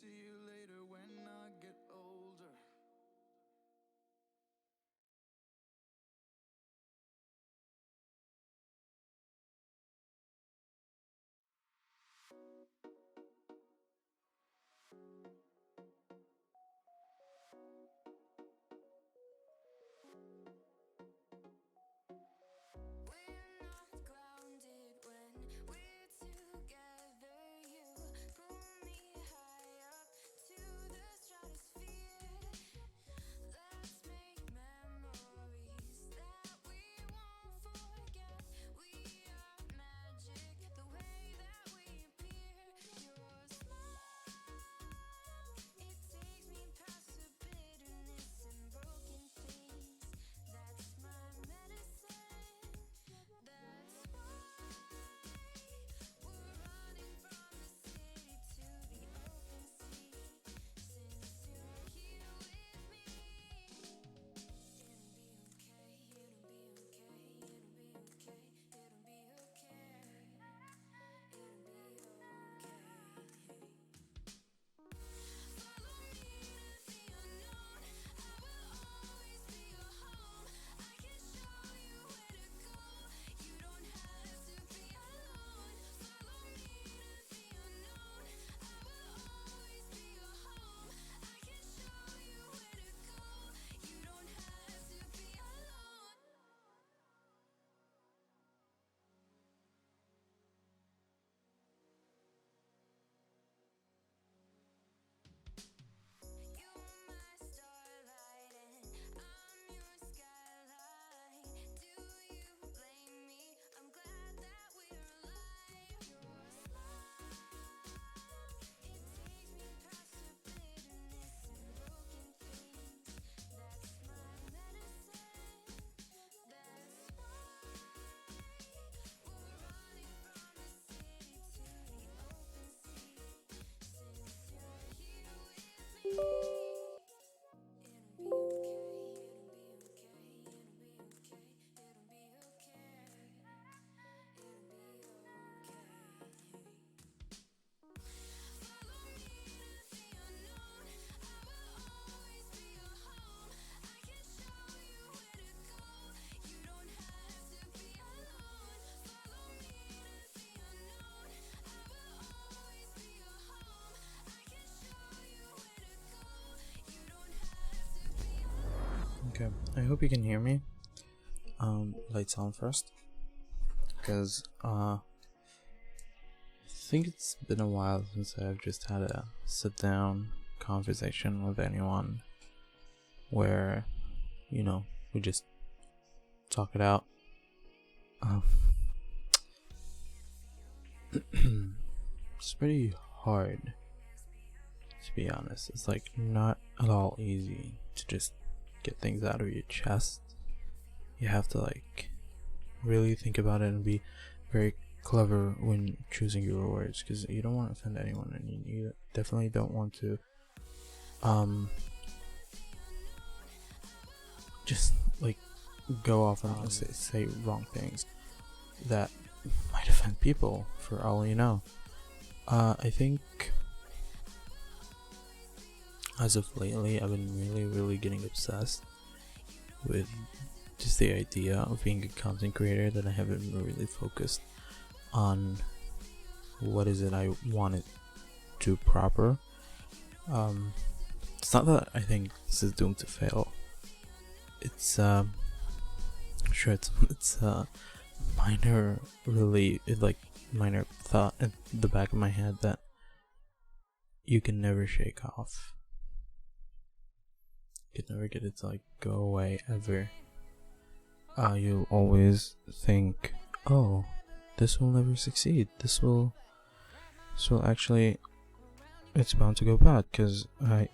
see you later when I get older. We're not grounded when we're together. You pull me high up to the stratosphere. Let's make memories that we won't forget. We are magic, the way that we appear. Your smile, it takes me past the bitterness and broken things. That's my medicine. That's why we're running from the city to the open sea. Since you're here with me, it'll be okay, it'll be okay, it'll be okay, it'll be okay, it'll be okay. Follow me to the unknown. I will always be your home. I can show you where to go. You don't have to be alone. Follow me to the unknown. I will always be your home. I can show you where to go. You don't have to be alone. You're my starlight and I'm your skyline. Do you blame me? I'm glad that we're alive. Your smile, it takes me past the bitterness and broken things. That's my medicine. That's why we're running from the city to the open sea. Since you're here with me, it'll be okay, it'll be okay, it'll be okay, it'll be okay, it'll be okay. Follow me to the unknown. I will always be your home. I can show you where to go. You don't have to be alone. Follow me to the unknown. I will always be your home. I can show you where to go. You don't have to be alone. Okay, I hope you can hear me. Lights on first, because I think it's been a while since I've just had a sit-down conversation with anyone where, we just talk it out. It's pretty hard, to be honest. It's like not at all easy to just get things out of your chest. You have to really think about it and be very clever when choosing your words, because you don't want to offend anyone, and you definitely don't want to just go off and say wrong things that might offend people for all you know. I think as of lately I've been really getting obsessed with just the idea of being a content creator, that I haven't really focused on what is it I want to do proper. It's not that I think this is doomed to fail. It's sure it's a minor thought at the back of my head that you can never shake off. You can never get it to go away ever. You'll always think, oh, this will never succeed. This will actually, it's bound to go bad, because I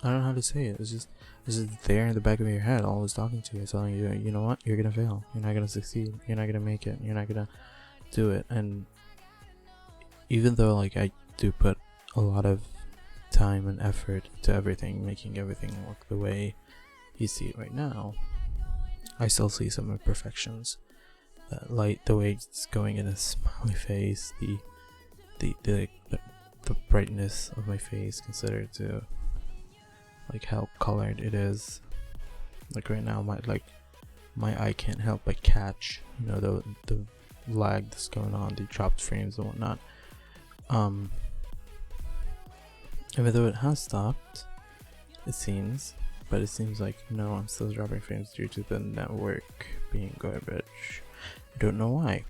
don't know how to say it. It's just there in the back of your head, always talking to you, telling you, you know what, you're gonna fail. You're not gonna succeed. You're not gonna make it. You're not gonna do it. And even though I do put a lot of time and effort to everything, making everything look the way you see it right now, I still see some imperfections. That light, the way it's going in a smiley face, the the brightness of my face considered to like how colored it is. Like right now, my eye can't help but catch, you know, the lag that's going on, the dropped frames and whatnot. Even though it has stopped, it seems, but it seems like no, I'm still dropping frames due to the network being garbage. I don't know why.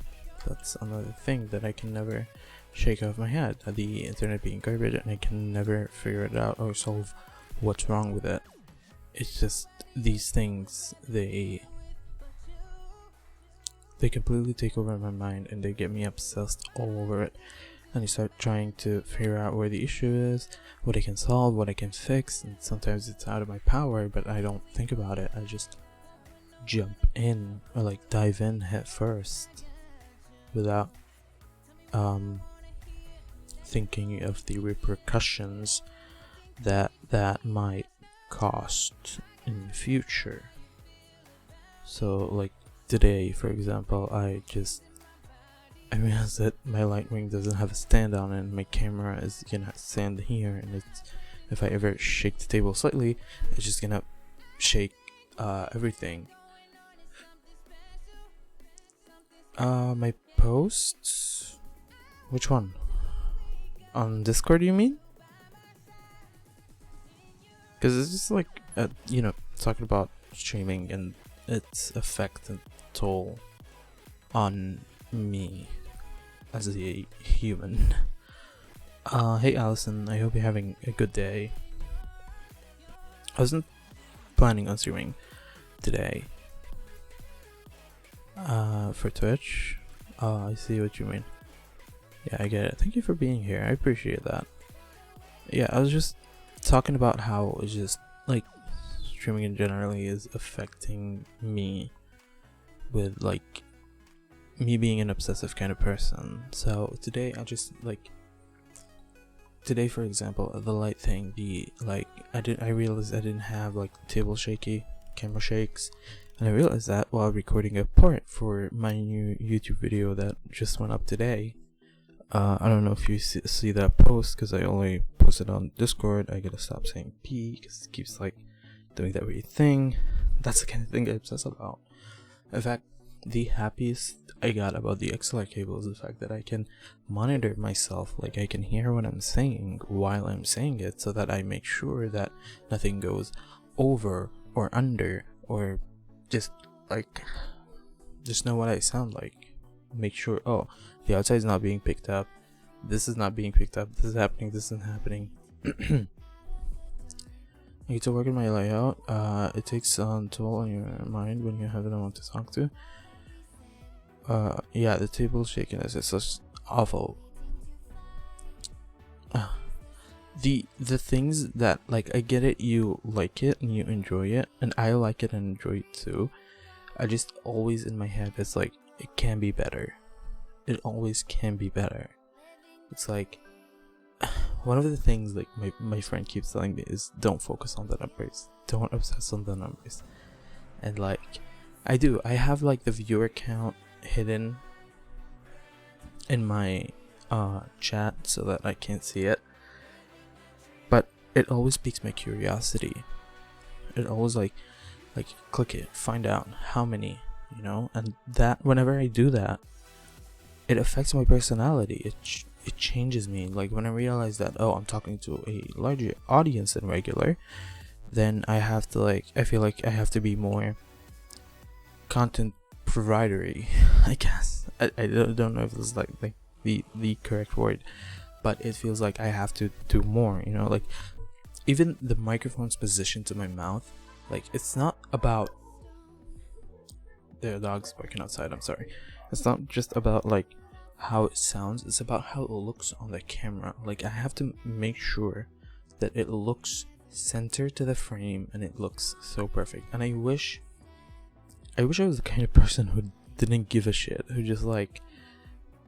That's another thing that I can never shake off my head. The internet being garbage, and I can never figure it out or solve what's wrong with it. It's just these things, they completely take over my mind and they get me obsessed all over it. And I start trying to figure out where the issue is, what I can solve, what I can fix, and sometimes it's out of my power, but I don't think about it. I just jump in or like dive in head first without thinking of the repercussions that might cost in the future. So like today, for example, I realized that my Lightwing doesn't have a stand on it, and my camera is gonna stand here, and if I ever shake the table slightly, it's just gonna shake everything. My posts? Which one? On Discord, you mean? Because it's just like, you know, talking about streaming and its effect and toll on me as a human. Hey Allison, I hope you're having a good day. I wasn't planning on streaming today for Twitch. I see what you mean. Yeah, I get it. Thank you for being here. I appreciate that. Yeah, I was just talking about how it's just like streaming in generally is affecting me with like me being an obsessive kind of person. So today today for example, the light thing, I realized I didn't have like table shaky camera shakes, and I realized that while recording a part for my new YouTube video that just went up today. I don't know if you see that post, because I only posted on Discord. I gotta stop saying P because it keeps like doing that weird thing. That's the kind of thing I obsess about. In fact, the happiest I got about the XLR cable is the fact that I can monitor myself, like I can hear what I'm saying while I'm saying it, so that I make sure that nothing goes over or under, or just know what I sound like. Make sure, oh, the outside is not being picked up, this is not being picked up, this is happening, this isn't happening. I need to work on my layout. It takes a toll on your mind when you have no one to talk to. Yeah, the table shakiness is just awful. The things that, like, I get it, you like it and you enjoy it, and I like it and enjoy it too. I just always in my head, it's like, it can be better. It always can be better. It's like, one of the things like my friend keeps telling me is, don't focus on the numbers, don't obsess on the numbers. And like, I have like the viewer count hidden in my chat so that I can't see it, but it always piques my curiosity. It always like click it, find out how many, you know. And that whenever I do that, it affects my personality. It changes me. Like when I realize that, oh, I'm talking to a larger audience than regular, then I have to I feel like I have to be more content providery, I guess. I don't know if this is like the correct word, but it feels like I have to do more, you know. Like even the microphone's position to my mouth, like it's not about, there are dogs barking outside, I'm sorry. It's not just about like how it sounds, it's about how it looks on the camera. Like I have to make sure that it looks centered to the frame and it looks so perfect. And I wish I was the kind of person who didn't give a shit, who just like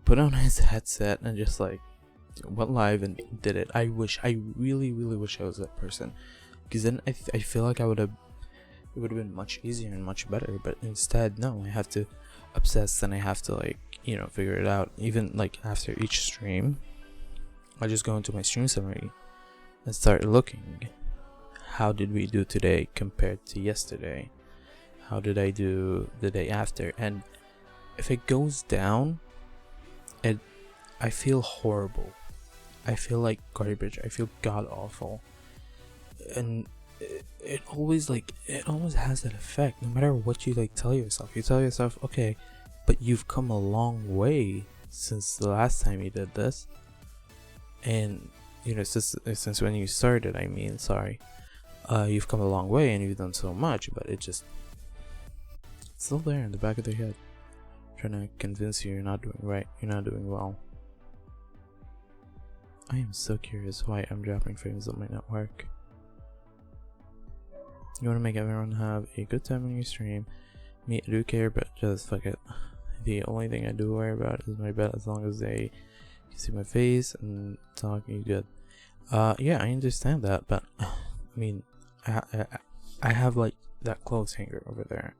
put on his headset and just like went live and did it. I really wish I was that person, because then I feel like it would have been much easier and much better. But instead, no, I have to obsess and I have to like, you know, figure it out. Even like after each stream, I just go into my stream summary and start looking. How did we do today compared to yesterday? How did I do the day after? And if it goes down, I feel horrible. I feel like garbage. I feel god awful. And it always has that effect. No matter what you like tell yourself, you tell yourself, okay, but you've come a long way since the last time you did this. And you know, since when you started, I mean, sorry. You've come a long way and you've done so much, but it's still there in the back of their head, trying to convince you you're not doing right, you're not doing well. I am so curious why I'm dropping frames on my network. You want to make everyone have a good time on your stream. Me, I do care, but just fuck it. The only thing I do worry about is my bed, as long as they can see my face and talk, you good. Yeah, I understand that, but I mean, I have like that clothes hanger over there.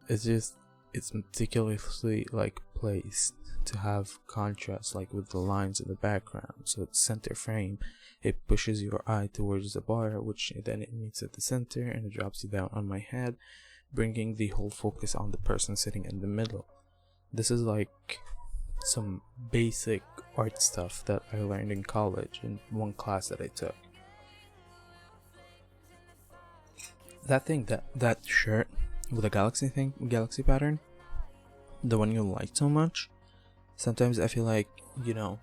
It's meticulously like placed to have contrast, like with the lines in the background, so it's center frame. It pushes your eye towards the bar, which then it meets at the center, and it drops you down on my head, bringing the whole focus on the person sitting in the middle. This is like some basic art stuff that I learned in college in one class that I took. That thing, that shirt with the galaxy pattern, the one you like so much, sometimes I feel like, you know,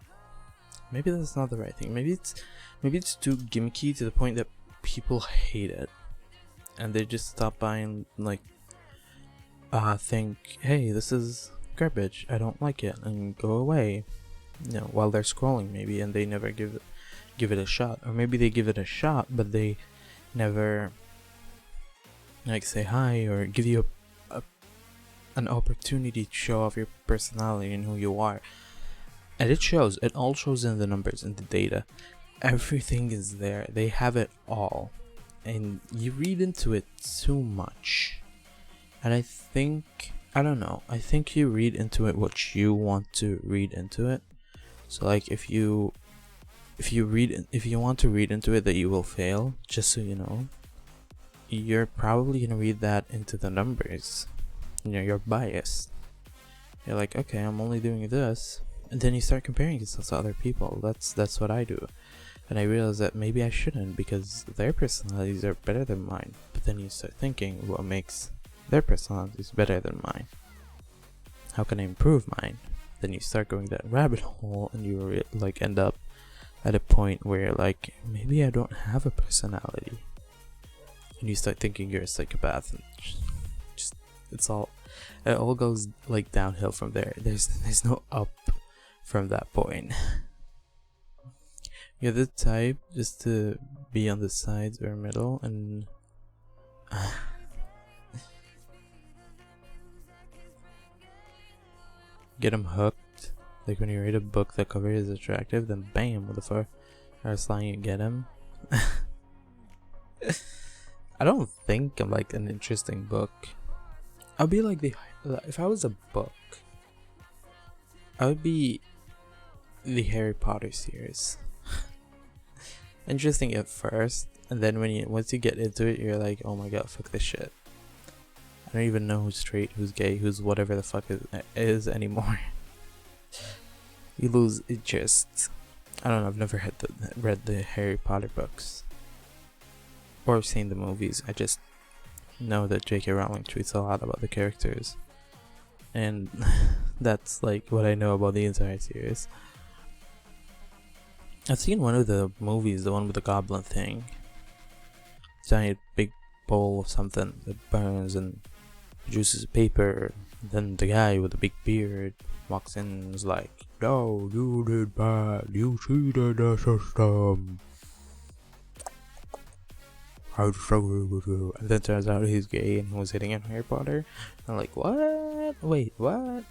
maybe that's not the right thing. Maybe it's too gimmicky to the point that people hate it, and they just stop by and like think, hey, this is garbage, I don't like it, and go away, you know, while they're scrolling maybe, and they never give it a shot. Or maybe they give it a shot, but they never like say hi or give you an opportunity to show off your personality and who you are. And it shows. It all shows in the numbers and the data. Everything is there. They have it all. And you read into it too much. And I don't know. I think you read into it what you want to read into it. So like if you want to read into it that you will fail, just so you know, you're probably gonna read that into the numbers. You know, you're biased. You're like, okay, I'm only doing this, and then you start comparing yourself to other people. That's what I do, and I realize that maybe I shouldn't, because their personalities are better than mine. But then you start thinking, what makes their personalities better than mine? How can I improve mine? Then you start going that rabbit hole, and you like end up at a point where like, maybe I don't have a personality, and you start thinking you're a psychopath, and just it all goes like downhill from there. There's no up from that point. You're the type just to be on the sides or middle and get them hooked. Like when you read a book, the cover is attractive, then bam, with the first line you get him. I don't think I'm like an interesting book. I'll be like if I was a book, I would be the Harry Potter series. Interesting at first, and then once you get into it, you're like, oh my god, fuck this shit. I don't even know who's straight, who's gay, who's whatever the fuck is anymore. You lose interest. I don't know. I've never read the Harry Potter books or seen the movies. I just know that J.K. Rowling tweets a lot about the characters, and that's like what I know about the entire series. I've seen one of the movies, the one with the goblin thing. Giant big bowl of something that burns and produces paper. Then the guy with the big beard walks in and is like, "No, you did bad. You cheated the system. I disagree with you." And then turns out he's gay and he was hitting on Harry Potter. I'm like, what? Wait, what?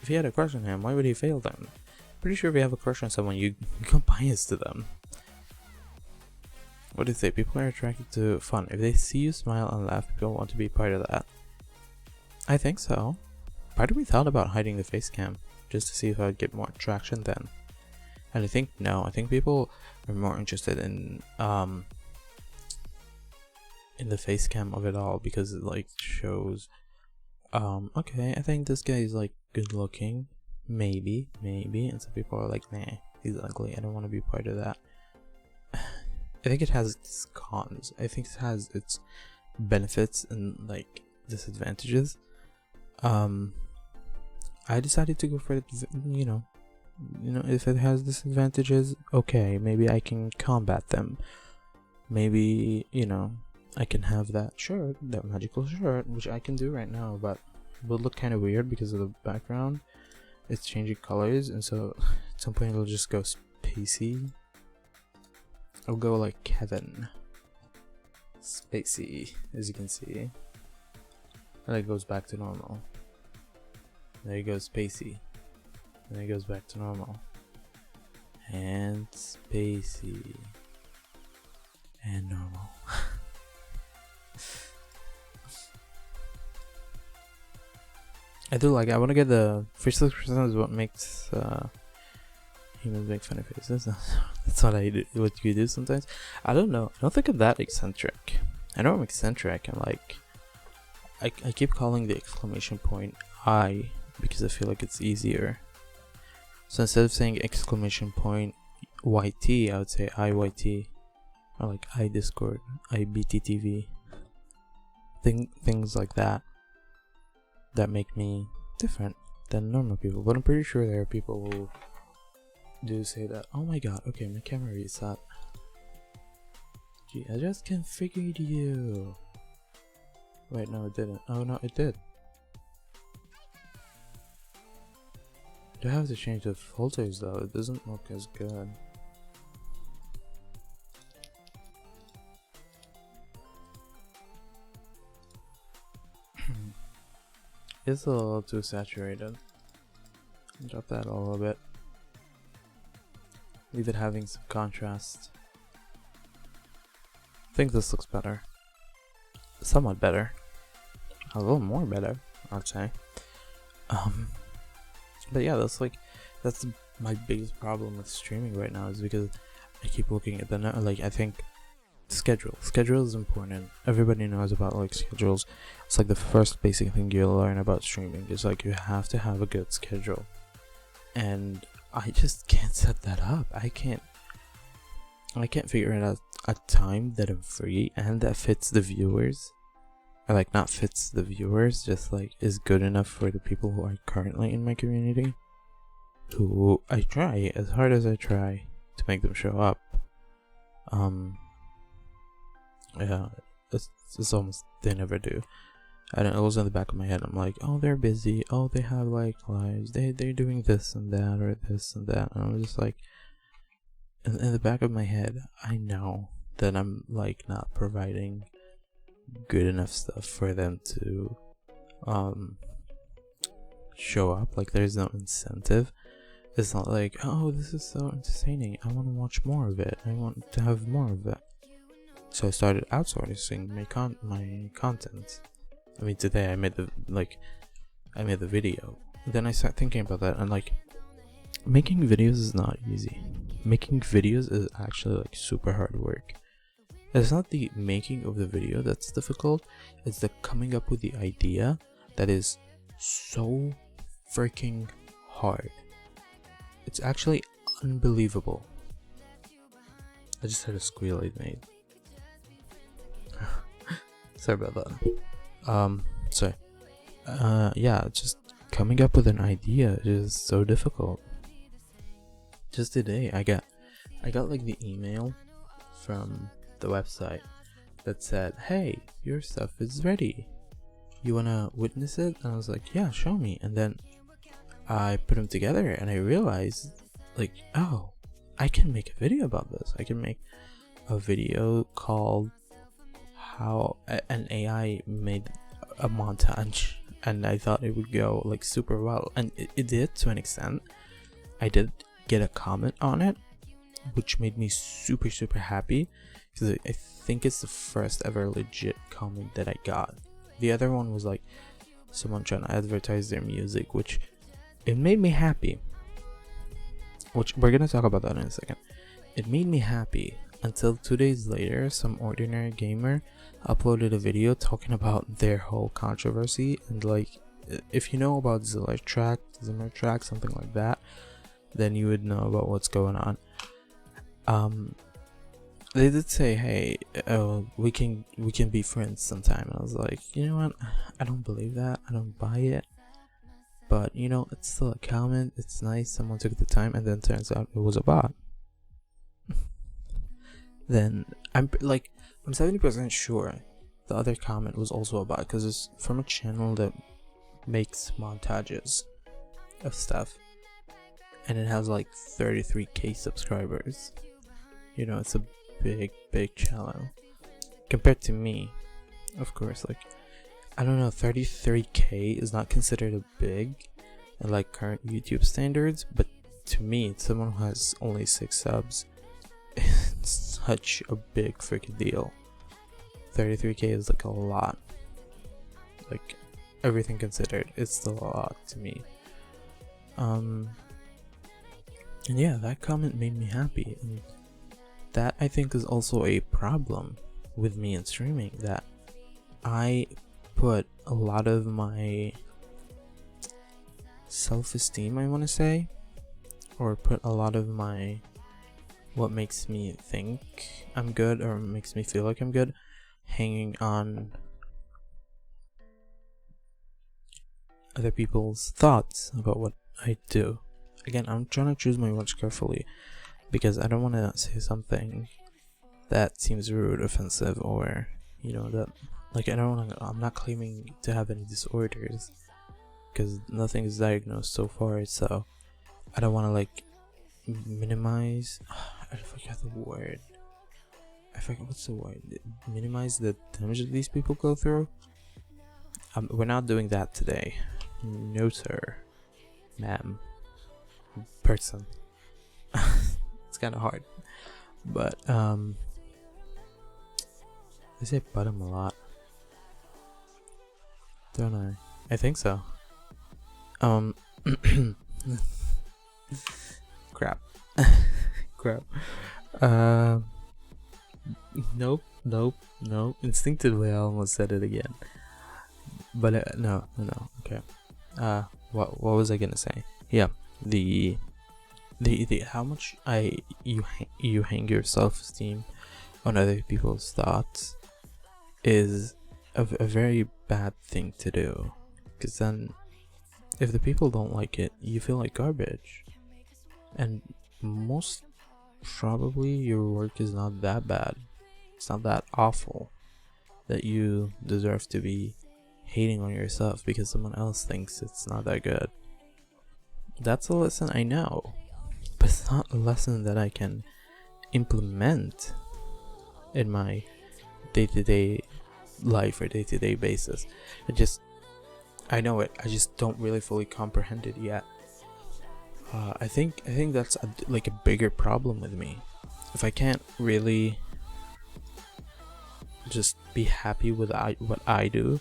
If he had a crush on him, why would he fail them? Pretty sure if you have a crush on someone, you become biased to them. What do they say? People are attracted to fun. If they see you smile and laugh, people want to be part of that. I think so. Part of me thought about hiding the face cam, just to see if I would get more traction then. And I think people are more interested in the face cam of it all, because it like shows okay, I think this guy is like good looking, maybe, and some people are like, nah, he's ugly, I don't want to be part of that. I think it has its cons. I think it has its benefits and like disadvantages. I decided to go for it, you know, if it has disadvantages, okay, maybe I can combat them. Maybe, you know, I can have that shirt, that magical shirt, which I can do right now, but it will look kind of weird because of the background. It's changing colors, and so at some point it'll just go spacey. I'll go like Kevin Spacey, as you can see. And it goes back to normal. There you go, Spacey. And it goes back to normal. And Spacey. And normal. I want to get the facial expression is what makes humans make funny faces. That's what I do, what you do sometimes. I don't know. I don't think I'm that eccentric. I know I'm eccentric. I'm like, I keep calling the exclamation point I because I feel like it's easier. So instead of saying exclamation point YT, I would say IYT, or like iDiscord, iBTTV. Things like that make me different than normal people. But I'm pretty sure there are people who do say that. Oh my god, okay, my camera reset. Gee, I just configured you. Wait, no it didn't. Oh no, it did. Do I have to change the filters though? It doesn't look as good. It's a little too saturated. Drop that a little bit. Leave it having some contrast. I think this looks better. Somewhat better. A little more better, I'd say. But yeah, that's my biggest problem with streaming right now, is because I keep looking at I think schedule is important. Everybody knows about like schedules. It's like the first basic thing you'll learn about streaming is like you have to have a good schedule, and I just can't set that up. I can't figure out a time that I'm free and that fits the viewers, or like not fits the viewers, just like is good enough for the people who are currently in my community, who I try as hard as I try to make them show up. Yeah, it's almost they never do. And it was in the back of my head. I'm like, oh, they're busy. Oh, they have like lives. They're doing this and that or this and that. And I'm just like, in the back of my head, I know that I'm like not providing good enough stuff for them to show up. Like there's no incentive. It's not like, oh, this is so entertaining, I want to watch more of it, I want to have more of it. So I started outsourcing my content. I mean, today I made the video. Then I started thinking about that, and like, making videos is not easy. Making videos is actually like super hard work. It's not the making of the video that's difficult, it's the coming up with the idea that is so freaking hard. It's actually unbelievable. I just had a squeal I made. Sorry about that. Yeah, just coming up with an idea is so difficult. Just today, I got like the email from the website that said, hey, your stuff is ready, you wanna witness it? And I was like, yeah, show me. And then I put them together and I realized, like, oh, I can make a video about this. I can make a video called how an AI made a montage, and I thought it would go like super well, and it did to an extent. I did get a comment on it, which made me super happy, because I think it's the first ever legit comment that I got. The other one was like someone trying to advertise their music, which it made me happy. which we're gonna talk about that in a second. It made me happy until 2 days later, some ordinary gamer uploaded a video talking about their whole controversy. And like, if you know about Zimmer Track, something like that, then you would know about what's going on. They did say, hey, we can be friends sometime. And I was like, you know what, I don't believe that, I don't buy it. But you know, it's still a comment, it's nice, someone took the time, and then turns out it was a bot. Then I'm 70% sure the other comment was also a bot, because it's from a channel that makes montages of stuff, and it has like 33k subscribers. You know, it's a big channel compared to me. Of course, like, I don't know, 33k is not considered a big in like current YouTube standards, but to me, someone who has only 6 subs, it's such a big freaking deal. 33k is like a lot. Like, everything considered, it's still a lot to me. And yeah, that comment made me happy, and that I think is also a problem with me in streaming, that I put a lot of my self-esteem, I want to say, or put a lot of my what makes me think I'm good or makes me feel like I'm good hanging on other people's thoughts about what I do. Again, I'm trying to choose my words carefully, because I don't want to say something that seems rude, offensive, or you know, that like, I'm not claiming to have any disorders, because nothing is diagnosed so far, so I don't want to like minimize I forgot the word. I forget what's the word. Minimize the damage that these people go through. We're not doing that today. No sir, ma'am, person. It's kind of hard, but I say bottom a lot, don't I? I think so. Crap. Nope. Instinctively, I almost said it again, but no. Okay. What was I gonna say? Yeah, the how much you hang your self-esteem on other people's thoughts is a very bad thing to do, because then if the people don't like it, you feel like garbage, and most probably your work is not that bad, it's not that awful that you deserve to be hating on yourself because someone else thinks it's not that good. That's a lesson I know, but it's not a lesson that I can implement in my day-to-day life or day-to-day basis. I know it, I just don't really fully comprehend it yet. I think that's a bigger problem with me. If I can't really just be happy with what I do,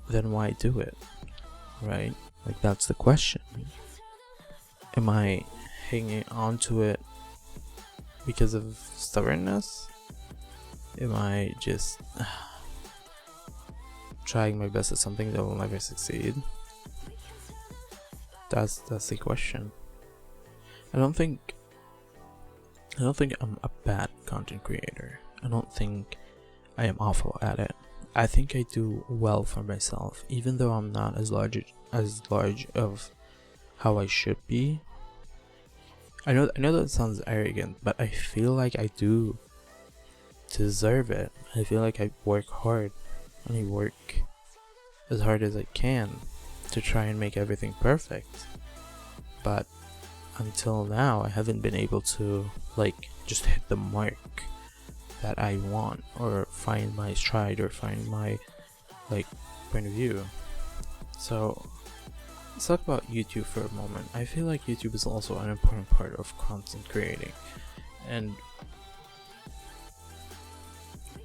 then why do it, right? Like, that's the question. Am I hanging on to it because of stubbornness? Am I just trying my best at something that will never succeed? That's the question. I don't think I'm a bad content creator. I don't think I am awful at it. I think I do well for myself, even though I'm not as large of how I should be. I know that sounds arrogant, but I feel like I do deserve it. I feel like I work hard, and I work as hard as I can to try and make everything perfect. But until now, I haven't been able to just hit the mark that I want, or find my stride, or find my point of view. So let's talk about YouTube for a moment. I feel like YouTube is also an important part of content creating, and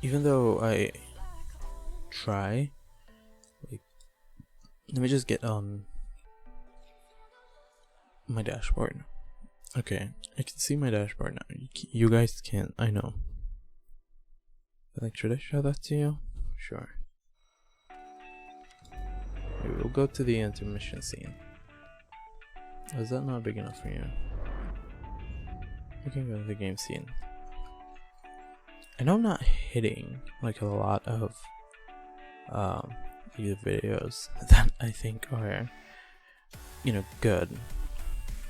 even though I try, let me just get my dashboard. Okay, I can see my dashboard now. You guys can't, I know. Like, should I show that to you? Sure. Okay, we'll go to the intermission scene. Is that not big enough for you? We can go to the game scene. I know I'm not hitting like a lot of YouTube videos that I think are, you know, good.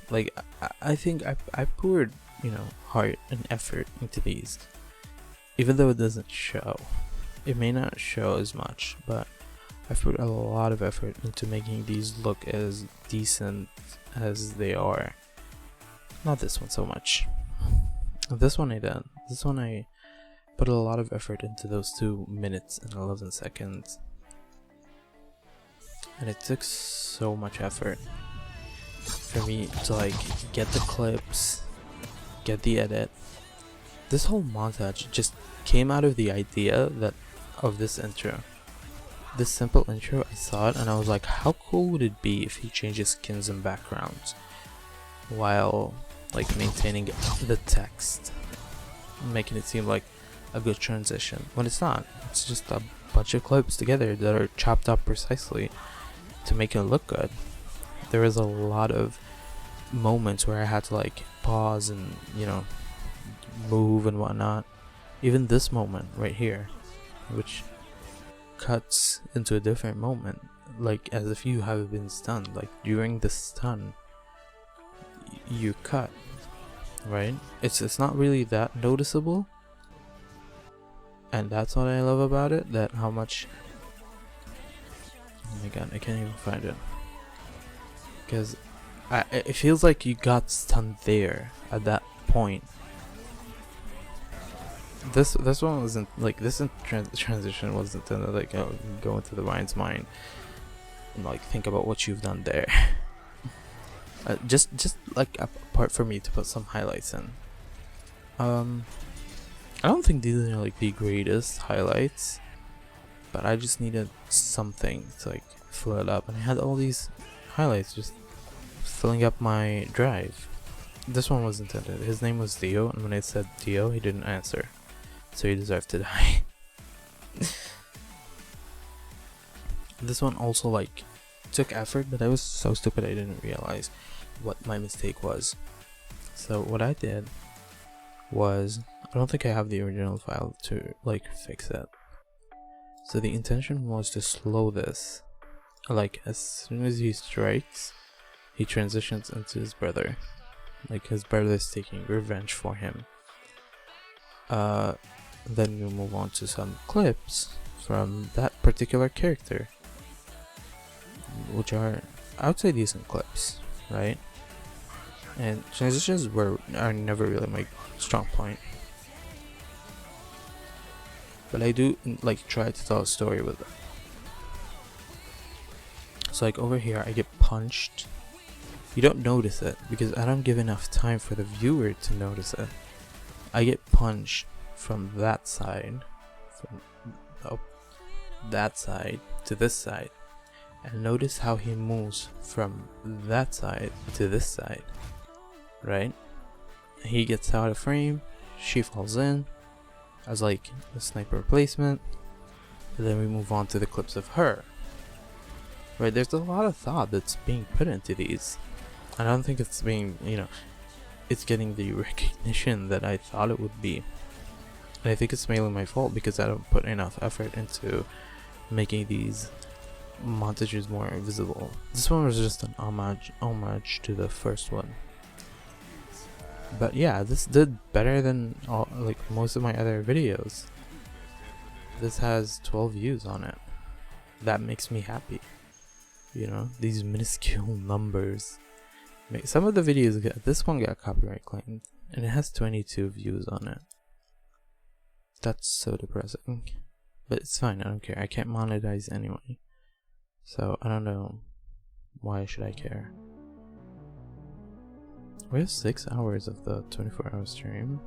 Like I think I poured, you know, heart and effort into these, even though it doesn't show. It may not show as much, but I've put a lot of effort into making these look as decent as they are. Not this one so much. This one I did. This one I put a lot of effort into those 2 minutes and 11 seconds. And it took so much effort for me to like get the clips, get the edit. This whole montage just came out of the idea that of this intro. This simple intro, I saw it and I was like, how cool would it be if he changes skins and backgrounds while like maintaining the text, making it seem like a good transition, when it's not. It's just a bunch of clips together that are chopped up precisely to make it look good. There was a lot of moments where I had to like pause and, you know, move and whatnot. Even this moment right here, which cuts into a different moment, like as if you have been stunned. Like during the stun, you cut, right? It's not really that noticeable, and that's what I love about it. That how much. Oh my god, I can't even find it, because it feels like you got stunned there at that point. This one wasn't like this transition wasn't to like go into the mind's mind and like think about what you've done there. Just like a part for me to put some highlights in. I don't think these are like the greatest highlights, but I just needed something to like fill it up, and I had all these highlights just filling up my drive. This one was intended. His name was Theo, and when I said Theo, he didn't answer, so he deserved to die. This one also like took effort, but I was so stupid I didn't realize what my mistake was. So what I did was, I don't think I have the original file to like fix it. So the intention was to slow this. Like as soon as he strikes, he transitions into his brother. Like his brother is taking revenge for him. Then we move on to some clips from that particular character, which are, I would say, decent clips, right? And transitions are never really my strong point, but I do like try to tell a story with it. So like over here, I get punched. You don't notice it because I don't give enough time for the viewer to notice it. I get punched from that side, from that side to this side, and notice how he moves from that side to this side, right? He gets out of frame, she falls in as like a sniper replacement, and then we move on to the clips of her, right? There's a lot of thought that's being put into these. I don't think it's being, you know, it's getting the recognition that I thought it would be. And I think it's mainly my fault because I don't put enough effort into making these montages more visible. This one was just an homage to the first one. But yeah, this did better than like most of my other videos. This has 12 views on it. That makes me happy. You know, these minuscule numbers. Some of the videos this one got copyright claimed, and it has 22 views on it. That's so depressing, but it's fine. I don't care. I can't monetize anyway, so I don't know why should I care. We have 6 hours of the 24-hour stream.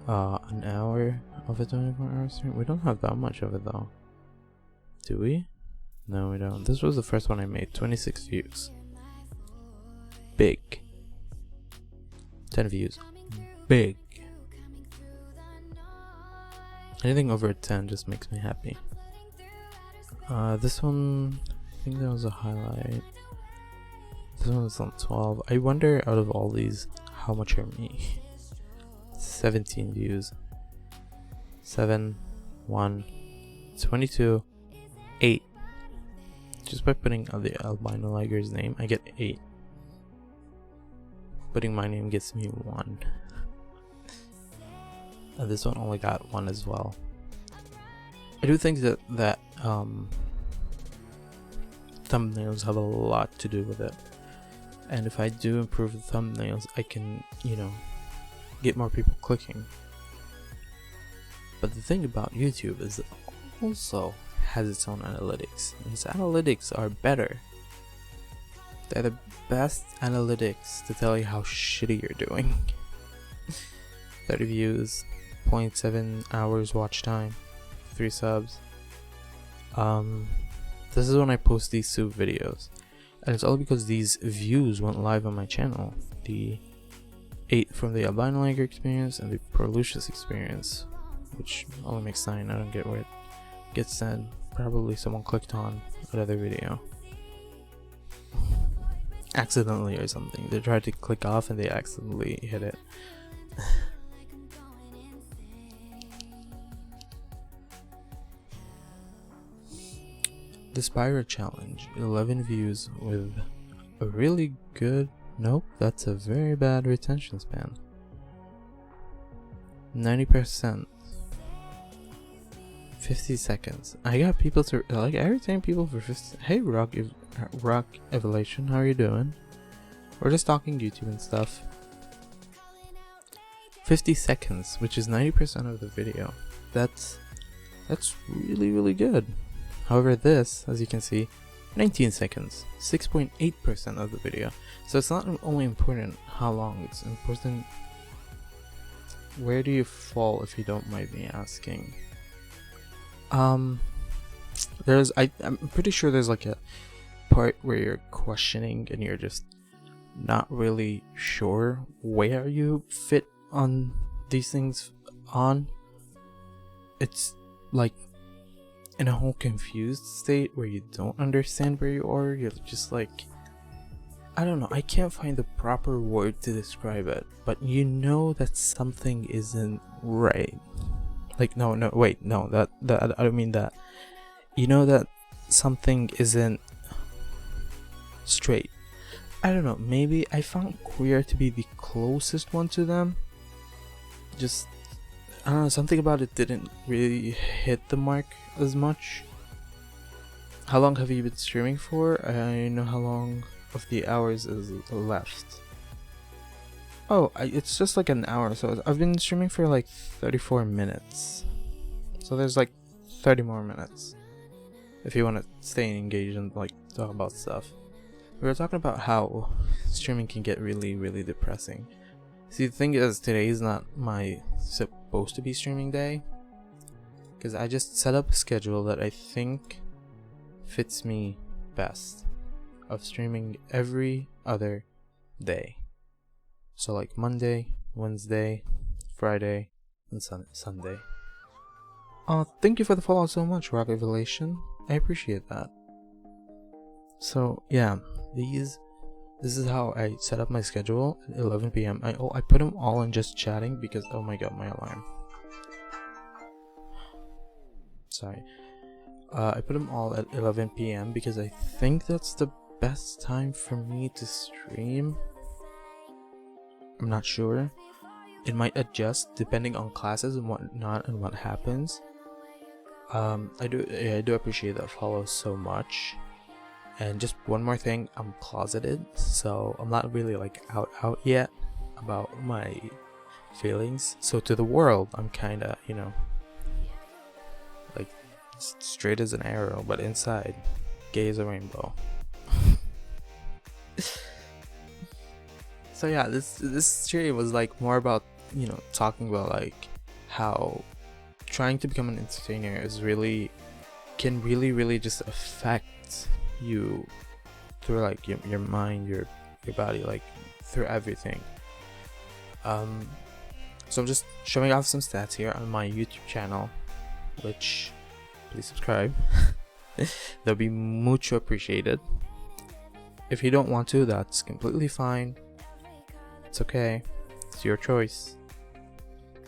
An hour of a 24-hour stream. We don't have that much of it though, do we? No, we don't. This was the first one I made. 26 views. big. 10 views, big. Anything over 10 just makes me happy. This one, I think that was a highlight. This one was on 12. I wonder, out of all these, how much are me? 17 views. 7, 1, 22, 8. Just by putting the albino liger's name, I get 8. Putting my name gets me 1. And this one only got 1 as well. I do think that thumbnails have a lot to do with it. And if I do improve the thumbnails, I can, get more people clicking. But the thing about YouTube is it also has its own analytics. And its analytics are better. They're the best analytics to tell you how shitty you're doing. 30 views, 0.7 hours watch time, 3 subs. This is when I post these 2 videos. And it's all because these views went live on my channel. The 8 from the albino liger experience and the Prolucious experience, which only makes 9. I don't get where it gets said. Probably someone clicked on another video accidentally or something. They tried to click off and they accidentally hit it. The Spyro Challenge, 11 views with a really good, nope, that's a very bad retention span. 90%. 50 seconds. I got people to, like, I retain people for 50. Hey Rock Evolution, how are you doing? We're just talking YouTube and stuff. 50 seconds, which is 90% of the video. That's really, really good. However, this, as you can see, 19 seconds, 6.8% of the video. So it's not only important how long, it's important where do you fall, if you don't mind me asking. I'm pretty sure there's like a part where you're questioning and you're just not really sure where you fit on these things on. It's like in a whole confused state where you don't understand where you are. You're just like, I don't know, I can't find the proper word to describe it, but you know that something isn't right. Like, no, that I don't mean that. You know that something isn't straight. I don't know, maybe I found queer to be the closest one to them. Just, I don't know, something about it didn't really hit the mark as much. How long have you been streaming for? I know how long of the hours is left. Oh, it's just like an hour, so I've been streaming for like 34 minutes. So there's like 30 more minutes if you want to stay engaged and like talk about stuff. We were talking about how streaming can get really, really depressing. See, the thing is, today is not my supposed to be streaming day, because I just set up a schedule that I think fits me best, of streaming every other day. So like Monday, Wednesday, Friday, and Sunday. Thank you for the follow so much, Rock Evolution. I appreciate that. So yeah, this is how I set up my schedule at 11 p.m. I put them all in just chatting because, oh my god, my alarm. Sorry. I put them all at 11 p.m. because I think that's the best time for me to stream. I'm not sure. It might adjust depending on classes and whatnot and what happens. I do appreciate that follow so much. And just one more thing, I'm closeted, so I'm not really like out yet about my feelings. So to the world, I'm kinda, like straight as an arrow, but inside, gay as a rainbow. So yeah, this stream was like more about, talking about like how trying to become an entertainer can really just affect you through like your mind, your your body, like through everything. So I'm just showing off some stats here on my YouTube channel, which please subscribe. That'll be mucho appreciated. If you don't want to, that's completely fine. It's okay. It's your choice.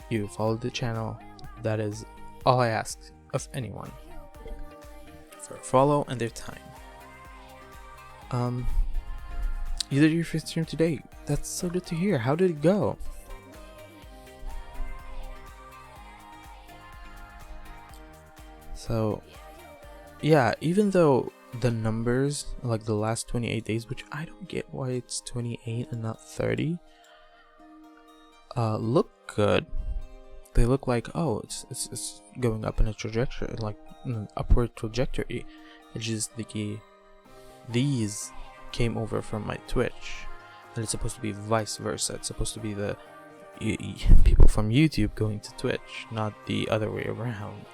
You follow the channel. That is all I ask of anyone, for a follow and their time. You did your first stream today. That's so good to hear. How did it go? So yeah, even though the numbers, like the last 28 days, which I don't get why it's 28 and not 30, look good. They look like, oh, it's going up in a trajectory, like an upward trajectory. It's just these came over from my Twitch, and it's supposed to be vice versa. It's supposed to be the people from YouTube going to Twitch, not the other way around.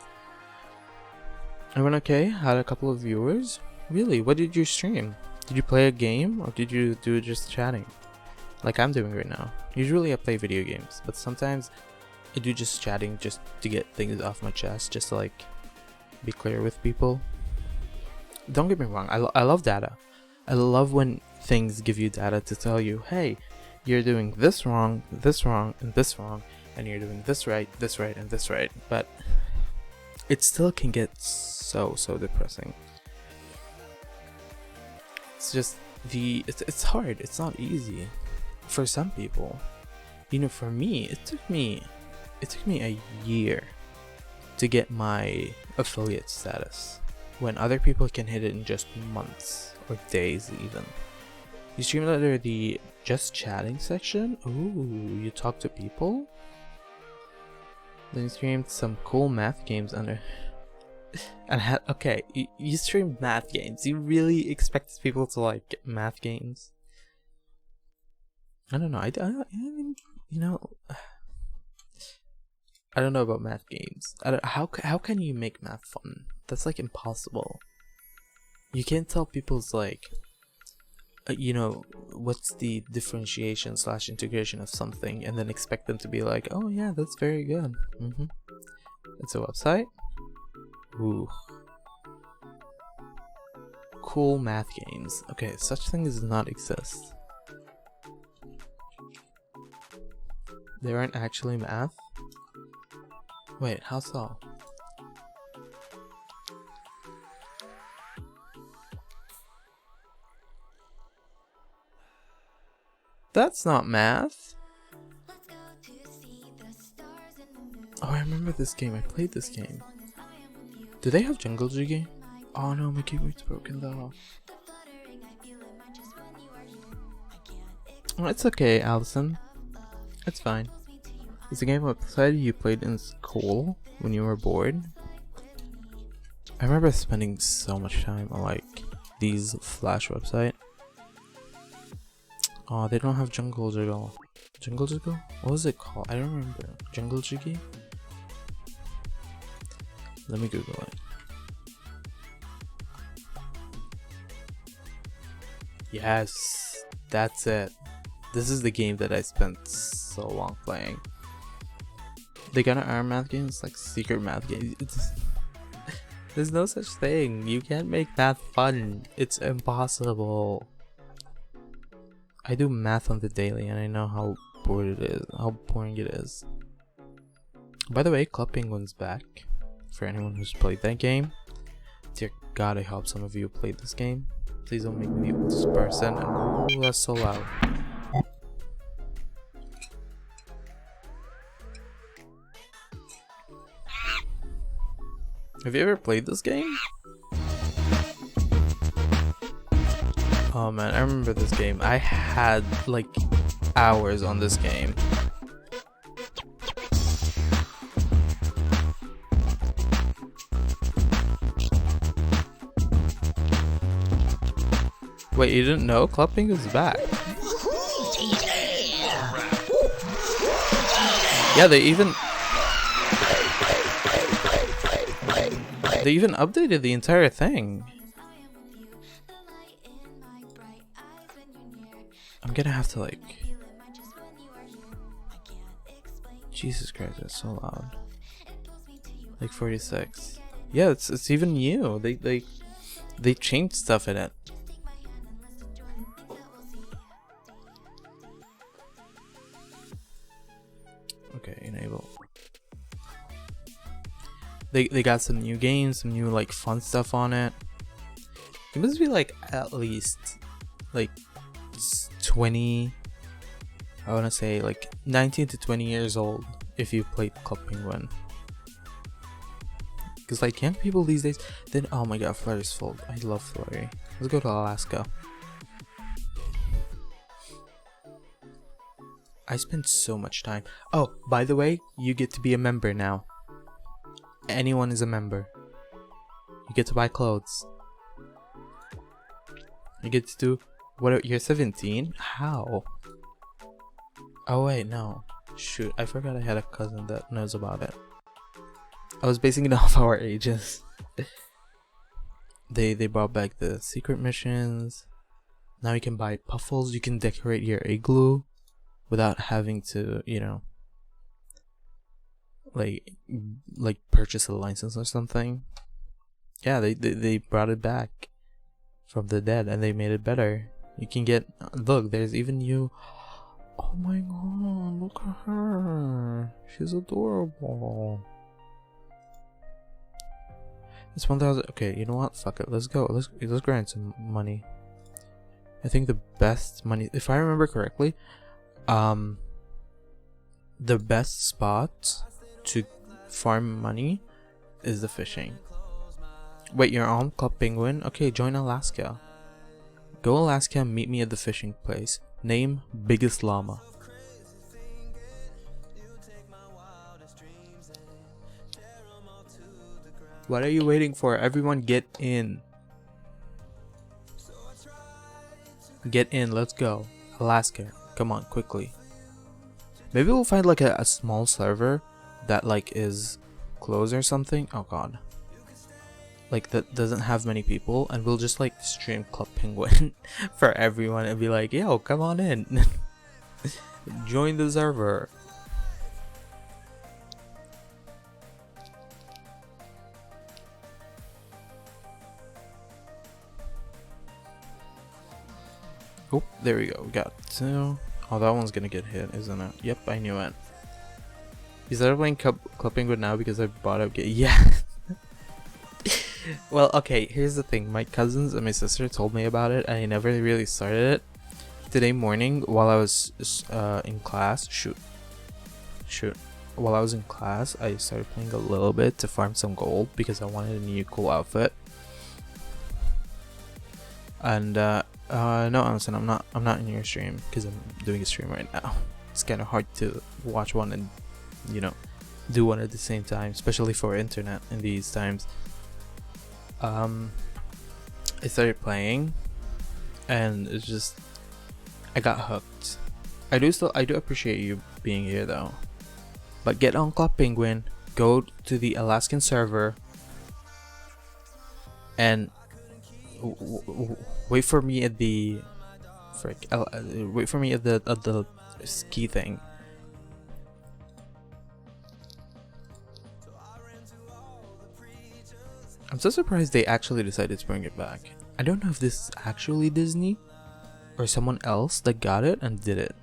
I went okay, had a couple of viewers. Really, what did you stream? Did you play a game, or did you do just chatting? Like I'm doing right now. Usually I play video games, but sometimes I do just chatting just to get things off my chest, just to like be clear with people. Don't get me wrong, I love data. I love when things give you data to tell you, hey, you're doing this wrong, and this wrong, and you're doing this right, and this right. But it still can get so depressing. It's just it's hard. It's not easy for some people. You know, for me, it took me a year to get my affiliate status, when other people can hit it in just months or days even. You stream under the just chatting section. Ooh, you talk to people. Then you streamed some cool math games under. And okay, you streamed math games. You really expect people to like math games? I don't know. I mean, you know, I don't know about math games. How can you make math fun? That's like impossible. You can't tell people's like, you know, what's the differentiation / integration of something, and then expect them to be like, oh yeah, that's very good. It's a website. Ooh, cool math games. Okay, such things does not exist. They aren't actually math. Wait, how so? That's not math. Oh, I remember this game. I played this game. Do they have Jungle Jiggy? Oh no, my keyboard's broken though. Oh, it's okay, Allison. It's fine. It's a game website you played in school when you were bored. I remember spending so much time on like these Flash website. Oh, they don't have Jungle Jiggle. Jungle Jiggle? What was it called? I don't remember. Jungle Jiggy? Let me Google it. Yes, that's it. This is the game that I spent so long playing. They gonna are math games, like secret math games. There's no such thing. You can't make math fun. It's impossible. I do math on the daily, and I know how boring it is. By the way, Club Penguin's back. For anyone who's played that game, dear God, I hope some of you played this game. Please don't make me this person. And ooh, that's so loud. Have you ever played this game? Oh man, I remember this game. I had like hours on this game. Wait, you didn't know? Club Penguin's back. Yeah, they even updated the entire thing. I'm gonna have to like. Jesus Christ, that's so loud. Like 46. Yeah, it's even new. They changed stuff in it. Okay, enable. They got some new games, some new like fun stuff on it. It must be like at least like 20. I want to say like 19 to 20 years old if you played Club Penguin. Because like young people these days, then oh my god, Flurry's full. I love Flurry. Let's go to Alaska. I spent so much time. Oh, by the way, you get to be a member now. Anyone is a member. You get to buy clothes. You get to do what? You're 17? How? Oh wait, no. Shoot, I forgot I had a cousin that knows about it. I was basing it off our ages. They brought back the secret missions. Now you can buy puffles. You can decorate your igloo without having to, you know, like purchase a license or something. Yeah, they brought it back from the dead and they made it better. You can get, look, there's even you. Oh my god, look at her. She's adorable. It's 1,000. Okay, you know what? Fuck it. Let's go. Let's grind some money. I think the best money, if I remember correctly, the best spot to farm money is the fishing. Wait, you're on Club Penguin? Okay, join Alaska. Go Alaska, meet me at the fishing place. Name Biggest Llama. What are you waiting for? Everyone get in. Get in, let's go. Alaska, come on, quickly. Maybe we'll find like a small server that like is closed or something. Oh god. Like that doesn't have many people, and we'll just like stream Club Penguin for everyone and be like, yo, come on in. Join the server. Oh, there we go. We got two. Oh, that one's gonna get hit, isn't it? Yep, I knew it. You started playing Club Penguin now because I bought a game. Yeah. Well, okay, here's the thing. My cousins and my sister told me about it, and I never really started it. Today morning, while I was in class, shoot. While I was in class, I started playing a little bit to farm some gold because I wanted a new cool outfit. And no, Allison, I'm not in your stream because I'm doing a stream right now. It's kind of hard to watch one and, you know, do one at the same time, especially for internet in these times. I started playing, and it's just, I got hooked. I do appreciate you being here though. But get on Club Penguin, go to the Alaskan server, and wait for me at the wait for me at the ski thing. I'm so surprised they actually decided to bring it back. I don't know if this is actually Disney or someone else that got it and did it.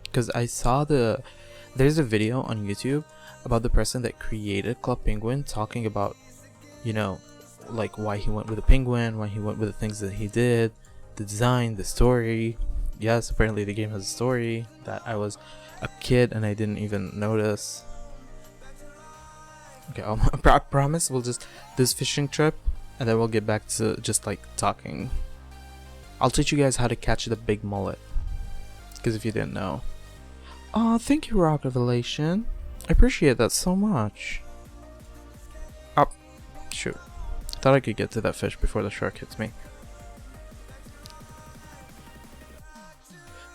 Because I saw there's a video on YouTube about the person that created Club Penguin talking about, you know, like why he went with the penguin, why he went with the things that he did, the design, the story. Yes, apparently the game has a story that I was a kid and I didn't even notice. Okay, I promise we'll just this fishing trip and then we'll get back to just like talking. I'll teach you guys how to catch the big mullet, because if you didn't know. Oh, thank you, Rock Revelation. I appreciate that so much. Oh, shoot. Thought I could get to that fish before the shark hits me.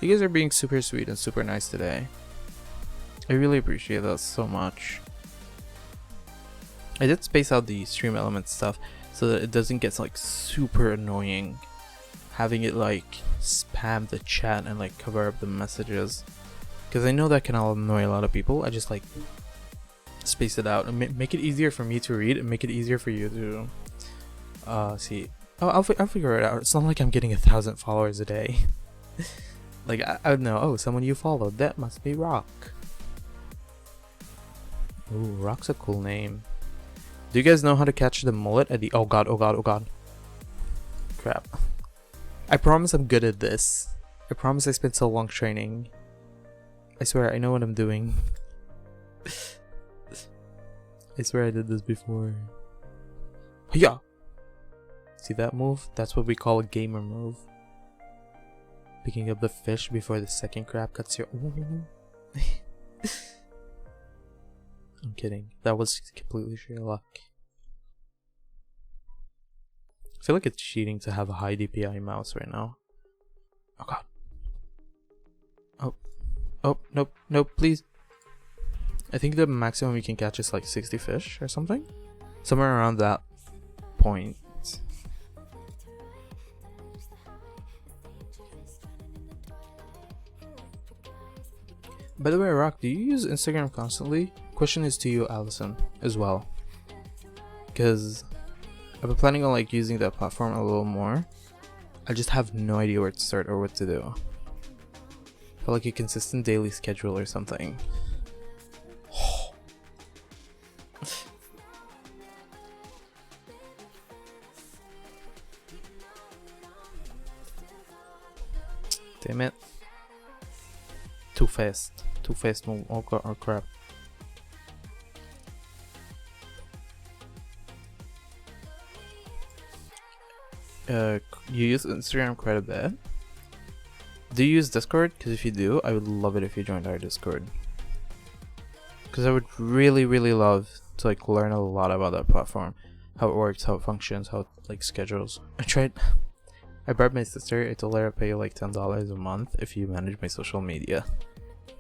You guys are being super sweet and super nice today. I really appreciate that so much. I did space out the stream element stuff so that it doesn't get like super annoying having it like spam the chat and like cover up the messages, because I know that can all annoy a lot of people. I just like space it out and make it easier for me to read and make it easier for you to see. Oh, I'll figure it out. It's not like I'm getting 1,000 followers a day. Like I would know, oh, someone you followed, that must be Rock. Ooh, Rock's a cool name. Do you guys know how to catch the mullet at the oh god, crap. I promise I'm good at this. I promise I spent so long training. I swear I know what I'm doing. I swear I did this before. Yeah. See that move? That's what we call a gamer move. Picking up the fish before the second crab cuts your. I'm kidding. That was completely sheer luck. I feel like it's cheating to have a high DPI mouse right now. Oh god. Oh, nope, please. I think the maximum you can catch is like 60 fish or something. Somewhere around that point. By the way, Rock, do you use Instagram constantly? Question is to you, Allison, as well. Because I've been planning on like using that platform a little more. I just have no idea where to start or what to do. I feel like a consistent daily schedule or something. Damn it. Too fast move. Oh crap. You use Instagram quite a bit. Do you use Discord? Because if you do, I would love it if you joined our Discord. Because I would really love to like learn a lot about that platform, how it works, how it functions, how it like schedules. I bribed my sister. I told her I'd pay you like $10 a month if you manage my social media.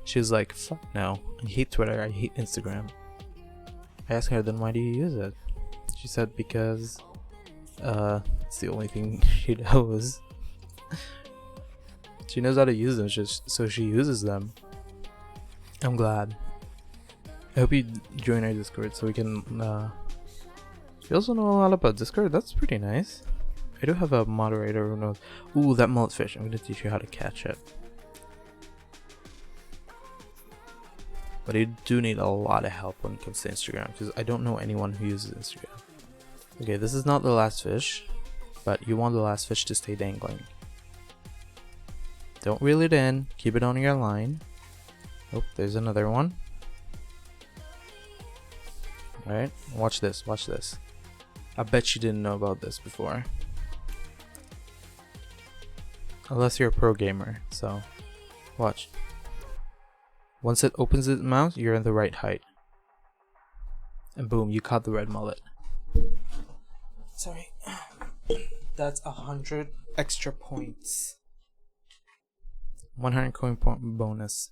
She was like, fuck no, I hate Twitter, I hate Instagram. I asked her, then why do you use it? She said because it's the only thing she knows. She knows how to use them, just so she uses them. I'm glad. I hope you join our Discord so we can you also know a lot about Discord. That's pretty nice. I do have a moderator who knows. Ooh, that mullet fish. I'm gonna teach you how to catch it. But you do need a lot of help when it comes to Instagram, because I don't know anyone who uses Instagram. Okay, this is not the last fish, but you want the last fish to stay dangling. Don't reel it in, keep it on your line. Oh, there's another one. Alright, watch this. I bet you didn't know about this before. Unless you're a pro gamer, so watch. Once it opens its mouth, you're in the right height. And boom, you caught the red mullet. Sorry. That's 100 extra points. 100 coin point bonus.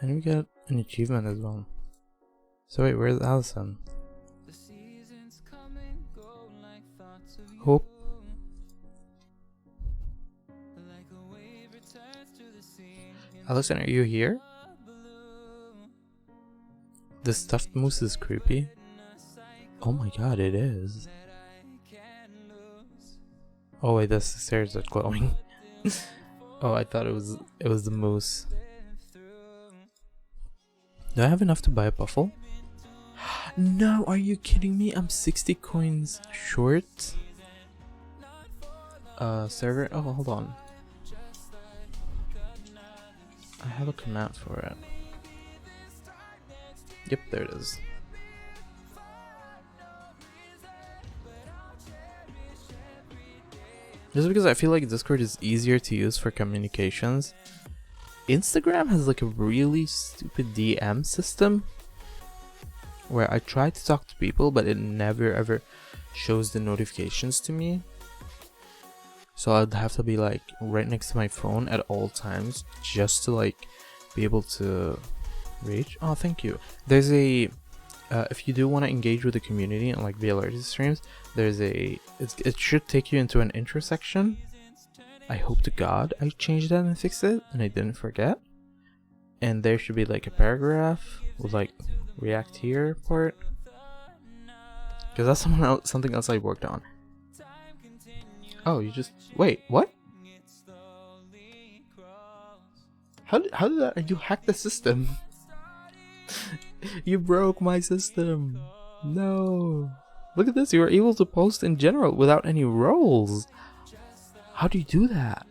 And we got an achievement as well. So wait, where's Allison? Hope. Allison, are you here? The stuffed moose is creepy. Oh my god, it is. Oh wait, that's the stairs that's glowing. Oh, I thought it was the moose. Do I have enough to buy a buffle? No, are you kidding me? I'm 60 coins short. Server. Oh, hold on. I have a command for it. Yep, there it is. Just because I feel like Discord is easier to use for communications. Instagram has like a really stupid DM system where I try to talk to people, but it never ever shows the notifications to me. So I'd have to be like right next to my phone at all times just to like be able to reach. Oh, thank you. There's a if you do want to engage with the community and like the alerted streams, there's it should take you into an intro section. I hope to God I changed that and fixed it and I didn't forget. And there should be like a paragraph with like react here part, because that's something else I worked on. Oh, you just wait, what? How did that? You hacked the system. You broke my system. No. Look at this. You were able to post in general without any roles. How do you do that?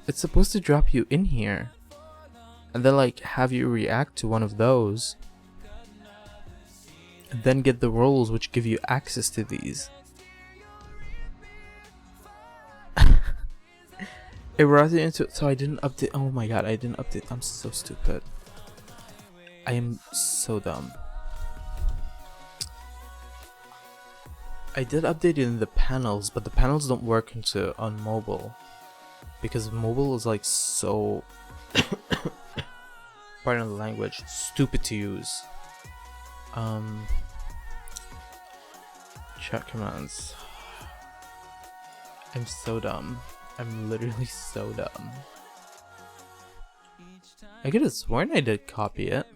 It's supposed to drop you in here and then like have you react to one of those and then get the roles which give you access to these. It brought it into, so I didn't update. Oh my god, I didn't update. I'm so stupid. I am so dumb. I did update it in the panels, but the panels don't work on mobile, because mobile is like so pardon the language, stupid to use. Chat commands. I'm so dumb. I'm literally so dumb. I could have sworn I did copy it.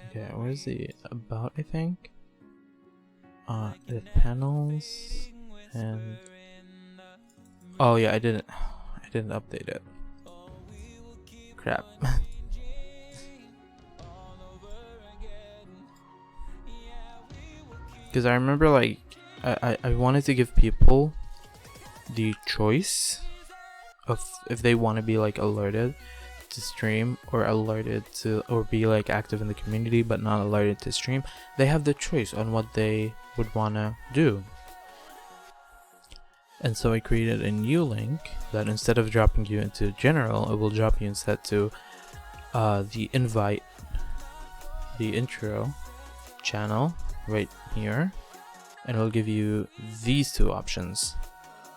Okay, where's the about, I think? The panels and oh yeah, I didn't update it. Crap. Because I remember like I wanted to give people the choice of if they want to be like alerted to stream or alerted to or be like active in the community but not alerted to stream. They have the choice on what they would want to do. And so I created a new link that instead of dropping you into general, it will drop you instead to the invite, the intro channel right here, and it will give you these two options.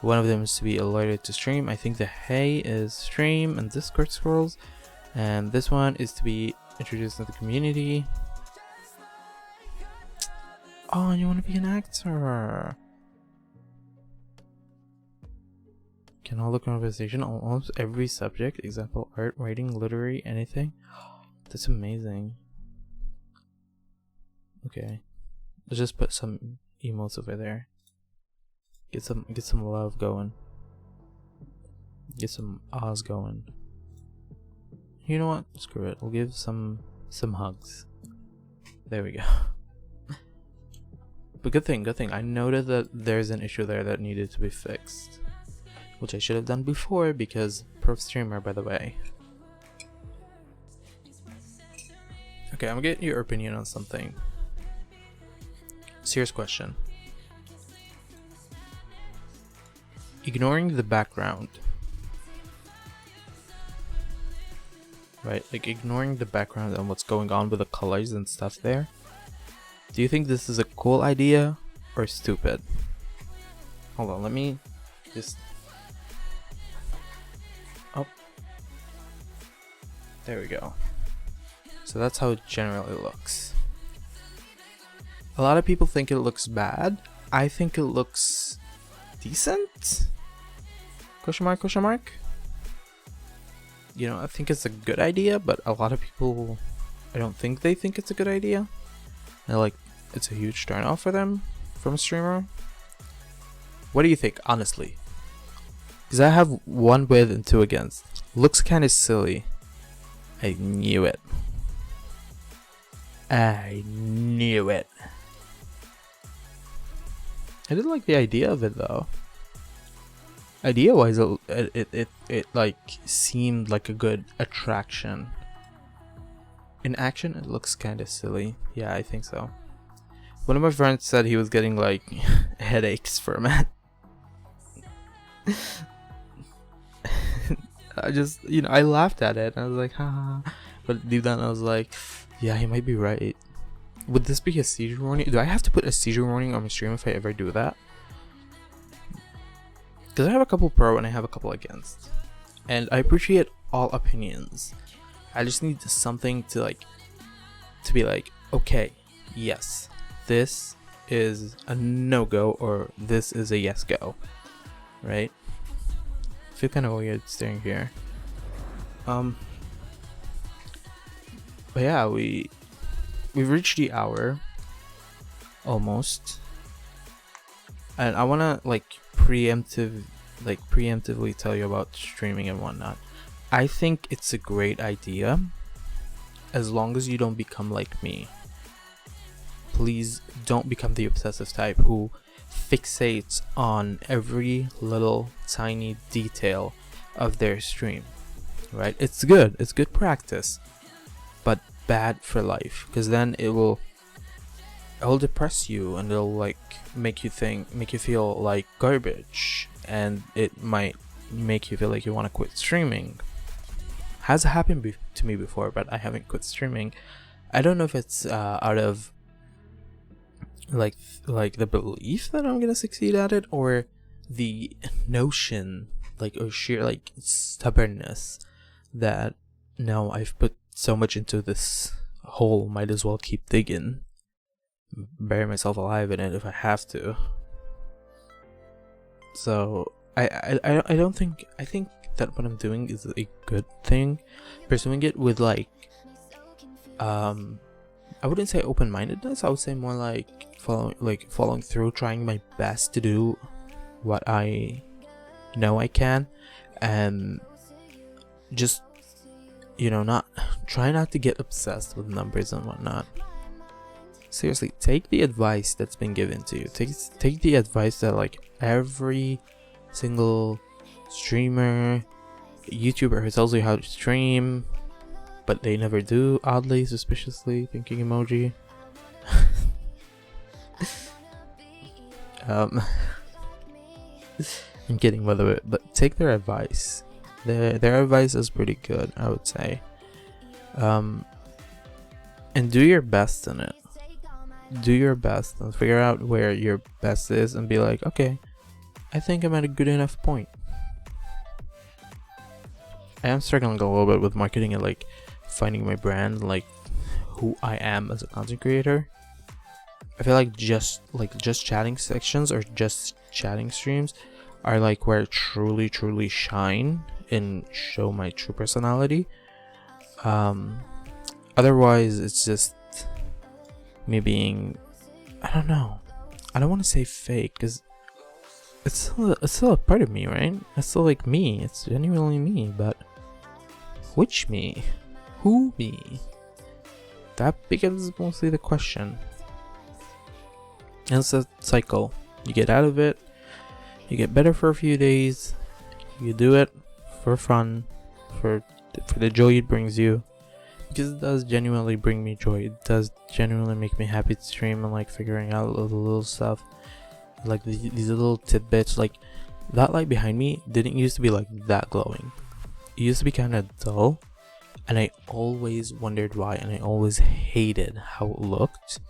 One of them is to be alerted to stream. I think the hey is stream and Discord scrolls, and this one is to be introduced to the community. Oh, you want to be an actor? Can hold a conversation on almost every subject, example art, writing, literary, anything. That's amazing. Okay, let's just put some emotes over there. Get some love going. Get some Oz going. You know what? Screw it. We'll give some hugs. There we go. But good thing. I noted that there's an issue there that needed to be fixed, which I should have done before because Prof streamer, by the way. Okay, I'm gonna get your opinion on something. Serious question. Ignoring the background, right? Like ignoring the background and what's going on with the colors and stuff there. Do you think this is a cool idea or stupid? Hold on, let me just... Oh. There we go. So that's how it generally looks. A lot of people think it looks bad. I think it looks decent? Question mark, question mark? You know, I think it's a good idea, but a lot of people, I don't think they think it's a good idea. And like, it's a huge turn off for them from a streamer. What do you think, honestly? Because I have 1 with and 2 against. Looks kind of silly. I knew it. I knew it. I did like the idea of it though. Idea wise, it like seemed like a good attraction. In action, it looks kind of silly. Yeah, I think so. One of my friends said he was getting like headaches from it. I just, you know, I laughed at it. I was like, haha. But deep down, I was like, yeah, he might be right. Would this be a seizure warning? Do I have to put a seizure warning on my stream if I ever do that? Because I have a couple pro and I have a couple against. And I appreciate all opinions. I just need something to like, to be like, okay, yes, this is a no-go or this is a yes-go, right? I feel kind of weird staring here. But yeah, we've reached the hour almost, and I wanna preemptively tell you about streaming and whatnot. I think it's a great idea as long as you don't become like me. Please don't become the obsessive type who fixates on every little tiny detail of their stream, right? It's good practice, but bad for life, because then it'll depress you and it'll like make you feel like garbage, and it might make you feel like you want to quit streaming. Has happened to me before, but I haven't quit streaming. I don't know if it's out of like the belief that I'm gonna succeed at it, or the notion, or sheer stubbornness that no, I've put so much into this hole, might as well keep digging, bury myself alive in it if I have to. So I think that what I'm doing is a good thing. Pursuing it with I wouldn't say open-mindedness. I would say more following through, trying my best to do what I know I can, and just not to get obsessed with numbers and whatnot. Seriously, take the advice that's been given to you. Take the advice that every single streamer, YouTuber who tells you how to stream, but they never do, oddly, suspiciously, thinking emoji. I'm kidding, by the way, but take their advice. Their advice is pretty good, I would say. And do your best in it. Do your best and figure out where your best is and be like, okay, I think I'm at a good enough point. I am struggling a little bit with marketing and finding my brand, who I am as a content creator. I feel like just chatting sections or just chatting streams are where I truly shine and show my true personality. Otherwise it's just me being, I don't know, I don't want to say fake, because it's still a part of me, right? It's still me, it's genuinely me, but which me? Who me? That becomes mostly the question. And it's a cycle. You get out of it, you get better for a few days, you do it for fun, for the joy it brings you, because it does genuinely bring me joy. It does genuinely make me happy to stream and figuring out the little stuff, these little tidbits. That light behind me didn't used to be that glowing. It used to be kind of dull, and I always wondered why, and I always hated how it looked,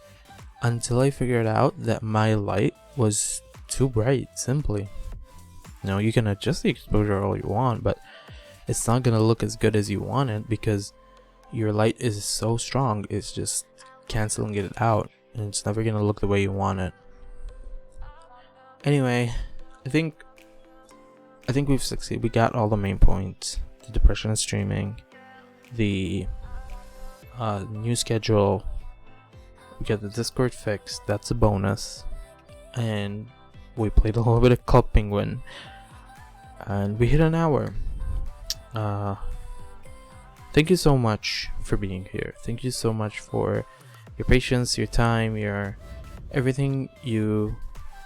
until I figured out that my light was too bright. Simply, you can adjust the exposure all you want, but it's not gonna look as good as you want it, because your light is so strong, it's just canceling it out, and it's never gonna look the way you want it. Anyway, I think we've succeeded. We got all the main points: the depression of streaming, the new schedule, we got the Discord fixed, that's a bonus, and we played a little bit of Club Penguin, and we hit an hour. Thank you so much for being here. Thank you so much for your patience, your time, your everything you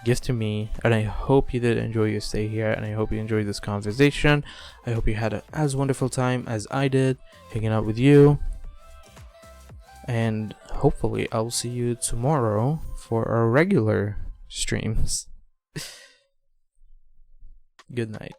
give to me, and I hope you did enjoy your stay here, and I hope you enjoyed this conversation. I hope you had as wonderful time as I did hanging out with you, and hopefully I'll see you tomorrow for our regular streams. Good night.